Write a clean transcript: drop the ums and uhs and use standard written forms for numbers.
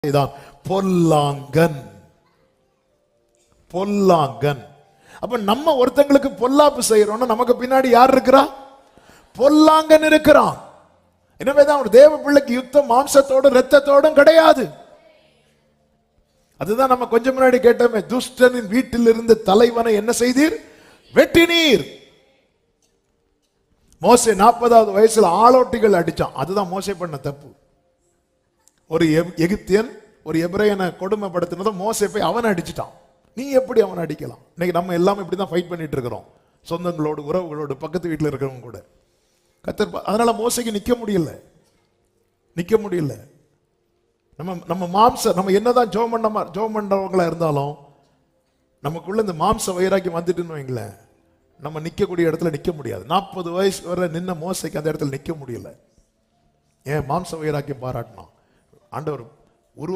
தான் பொல்லாங்கன். பொல்லாங்கன். அப்ப நம்ம ஒருத்தங்களுக்கு பொல்லாப்பு செய்யறோம்னா நமக்கு பின்னாடி யார் இருக்கிறா? பொல்லாங்கன் இருக்கிறான். எனவேதான் ஒரு தேவ பிள்ளைக்கு யுத்தம் மாம்சத்தோடும் இரத்தத்தோடும் கிடையாது. அதுதான் நம்ம கொஞ்சம் முன்னாடி கேட்டோமே, துஷ்டனின் வீட்டில் இருந்து தலைவனை என்ன செய்தீர்? வெட்டினீர். மோசே 40வது வயசுல ஆளோட்டிகள் அடிச்சான். அதுதான் மோசே பண்ண தப்பு. ஒரு எகிப்தியன் ஒரு எபிரேயனை கொடுமைப்படுத்தினதை மோசே போய் அவனை அடிச்சிட்டான். நீ எப்படி அவனை அடிக்கலாம்? இன்னைக்கு நம்ம எல்லாமே இப்படிதான் ஃபைட் பண்ணிட்டு இருக்கிறோம், சொந்தங்களோடு, உறவுகளோடு, பக்கத்து வீட்டில் இருக்கிறவங்க கூட. அதனால மோசைக்கு நிக்க முடியல. நம்ம மாம்ச நம்ம என்னதான் ஜோம் பண்ணவங்களா இருந்தாலும் நமக்குள்ள இந்த மாம்ச வைராக்கியம் வந்துட்டுன்னு வைங்களேன், நம்ம நிக்கக்கூடிய இடத்துல நிக்க முடியாது. 40 வயசு வரை நின்ன மோசைக்கு அந்த இடத்துல நிக்க முடியல. ஏன்? மாம்ச வைராக்கியம் பாராட்டினான். ஆண்டவர்